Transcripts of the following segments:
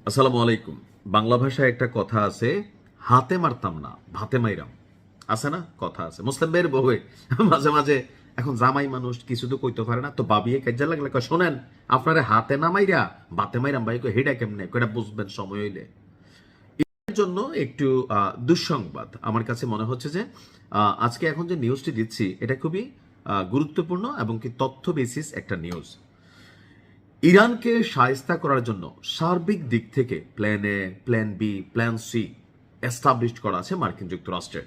আসসালামু আলাইকুম। বাংলা ভাষায় একটা কথা আছে, হাতে মারতাম না ভাতে মাইরাম। আছে না, কথা আছে মুসলিম ভাইয়ের বউয়ে মাঝে মাঝে এখন জামাই মানুষ কিছু তো কইতে পারে না, তো বাবিয়ে কাজে লাগলে কয়, শোনেন আপনারে হাতে না মাইরা ভাতে মাইরাম ভাই, কই হেডা কেমনে, কয়টা বুঝবেন সময় হইলে। এর জন্য একটু দুঃসংবাদ আমার কাছে মনে হচ্ছে যে আজকে এখন যে নিউজটি দিচ্ছি এটা খুবই গুরুত্বপূর্ণ এবং কি তথ্য বেসিস একটা নিউজ। ইরানকে শায়েস্তা করার জন্য সার্বিক দিক থেকে plan A, plan B, plan C establish করা আছে মার্কিন যুক্তরাষ্ট্রের।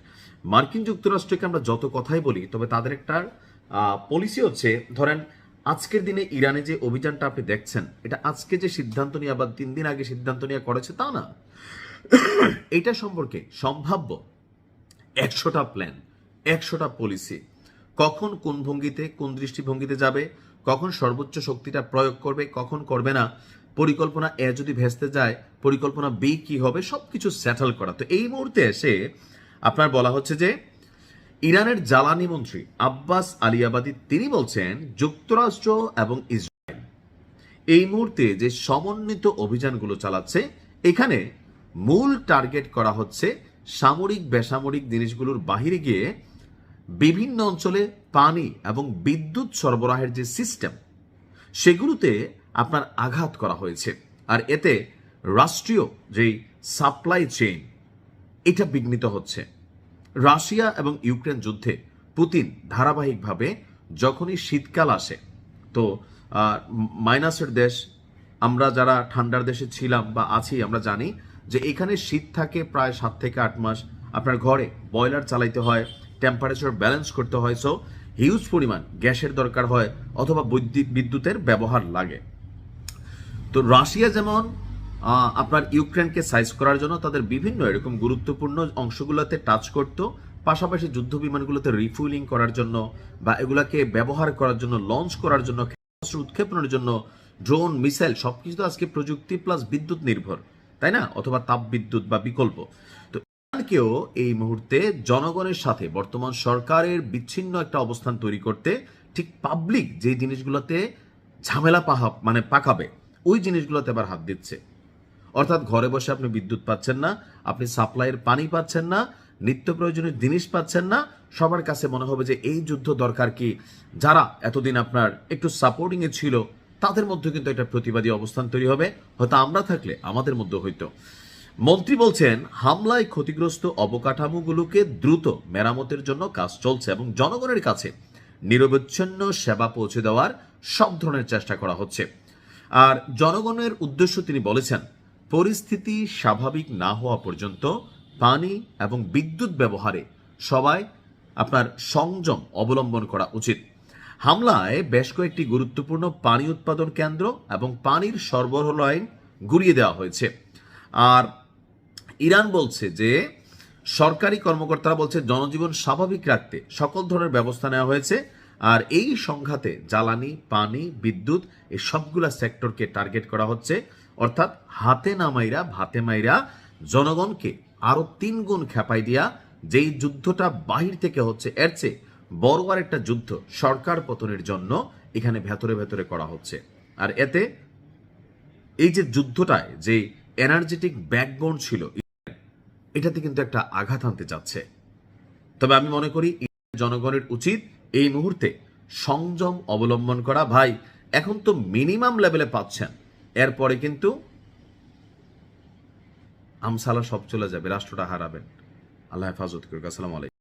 মার্কিন যুক্তরাষ্ট্রকে আমরা যত কথাই বলি, তবে তাদের একটা পলিসি হচ্ছে, ধরেন আজকের দিনে ইরানে যে অভিযানটা আপনি দেখছেন, এটা আজকে যে সিদ্ধান্ত নিয়ে আবার 3 দিন আগে সিদ্ধান্ত নিয়ে করেছে তা না। এটা সম্পর্কে সম্ভাব্য 100টা প্ল্যান, 100টা পলিসি, কখন কোন ভঙ্গিতে কোন দৃষ্টিভঙ্গিতে যাবে, কখন সর্বোচ্চ শক্তিটা প্রয়োগ করবে, কখন করবে না, পরিকল্পনা এ যদি ভেস্তে যায় পরিকল্পনা বি কি হবে, সবকিছু সেটেল করা। তো এই মুহূর্তে এসে আপনার বলা হচ্ছে যে ইরানের জ্বালানি মন্ত্রী আব্বাস আলিয়াবাদী তিনি বলছেন যুক্তরাষ্ট্র এবং ইসরায়েল এই মুহূর্তে যে সমন্বিত অভিযানগুলো চালাচ্ছে, এখানে মূল টার্গেট করা হচ্ছে সামরিক বেসামরিক জিনিসগুলোর বাহিরে গিয়ে বিভিন্ন অঞ্চলে পানি এবং বিদ্যুৎ সরবরাহের যে সিস্টেম সেগুলোতে আপনার আঘাত করা হয়েছে। আর এতে রাষ্ট্রীয় যেই সাপ্লাই চেইন এটা বিঘ্নিত হচ্ছে। রাশিয়া এবং ইউক্রেন যুদ্ধে পুতিন ধারাবাহিকভাবে যখনই শীতকাল আসে, তো মাইনাসের দেশ, আমরা যারা ঠান্ডার দেশে ছিলাম বা আছি আমরা জানি যে এখানে শীত থাকে প্রায় 7 থেকে 8 মাস। আপনার ঘরে বয়লার চালাইতে হয়, টেম্পারেচার ব্যালেন্স করতে হয়, সো হিউজ পরিমাণ গ্যাসের দরকার হয় অথবা বিদ্যুতের ব্যবহার লাগে। তো রাশিয়া যেমন আপনার ইউক্রেনকে সাইজ করার জন্য তাদের বিভিন্ন এরকম গুরুত্বপূর্ণ অংশগুলোতে টাচ করত, পাশাপাশি যুদ্ধ বিমানগুলোতে রিফুয়েলিং করার জন্য বা এগুলাকে ব্যবহার করার জন্য, লঞ্চ করার জন্য, ক্ষেপণাস্ত্র উৎক্ষেপণের জন্য, ড্রোন মিসাইল সবকিছু তো আজকে প্রযুক্তি প্লাস বিদ্যুৎ নির্ভর, তাই না, অথবা তাপ বিদ্যুৎ বা বিকল্প। তো ইরানকেও এই মুহূর্তে জনগণের সাথে বর্তমান সরকারের বিচ্ছিন্ন একটা অবস্থান তৈরি করতে, ঠিক পাবলিক যে জিনিসগুলোতে ঝামেলা পাকাবে ওই জিনিসগুলোতে আবার হাত দিচ্ছে। অর্থাৎ ঘরে বসে আপনি বিদ্যুৎ পাচ্ছেন না, আপনি সাপ্লাইয়ের পানি পাচ্ছেন না, নিত্য প্রয়োজনীয় জিনিস পাচ্ছেন না, সবার কাছে মনে হবে যে এই যুদ্ধ দরকার কি। যারা এতদিন আপনার একটু সাপোর্টিং এ ছিল তাদের মধ্যে কিন্তু একটা প্রতিবাদী অবস্থান তৈরি হবে, হয়তো আমরা থাকলে আমাদের মধ্যে হইতো। মন্ত্রী বলছেন হামলায় ক্ষতিগ্রস্ত অবকাঠামোগুলোকে দ্রুত মেরামতের জন্য কাজ চলছে এবং জনগণের কাছে নিরবচ্ছিন্ন সেবা পৌঁছে দেওয়ার সব ধরনের চেষ্টা করা হচ্ছে। আর জনগণের উদ্দেশ্য তিনি বলেছেন পরিস্থিতি স্বাভাবিক না হওয়া পর্যন্ত পানি এবং বিদ্যুৎ ব্যবহারে সবাই আপনার সংযম অবলম্বন করা উচিত। হামলায় বেশ কয়েকটি গুরুত্বপূর্ণ পানি উৎপাদন কেন্দ্র এবং পানির সরবরাহ লাইন গুড়িয়ে দেওয়া হয়েছে। আর ইরান বলছে যে সরকারি কর্মকর্তারা বলছে জনজীবন স্বাভাবিক রাখতে সকল ধরনের ব্যবস্থা নেওয়া হয়েছে। আর এই সংঘাতে জ্বালানি, পানি, বিদ্যুৎ এই সবগুলা সেক্টরকে টার্গেট করা হচ্ছে। অর্থাৎ হাতে না মাইরা ভাতে মাইরা জনগণকে আরো 3 গুণ খেপাই দিয়া যেই যুদ্ধটা বাহির থেকে হচ্ছে, এর চেয়ে বড় আর একটা যুদ্ধ সরকার পতনের জন্য এখানে ভেতরে ভেতরে করা হচ্ছে। আর এতে এই যে যুদ্ধটায় যে এনার্জেটিক ব্যাকবোন ছিল এটাতে কিন্তু একটা আঘাত আনতে যাচ্ছে। তবে আমি মনে করি জনগণের উচিত এই মুহূর্তে সংযম অবলম্বন করা। ভাই এখন তো মিনিমাম লেভেলে পাচ্ছেন, এরপরে কিন্তু আমসালা সব চলে যাবে, রাষ্ট্রটা হারাবেন। আল্লাহ হেফাজত করুক। আসসালামু আলাইকুম।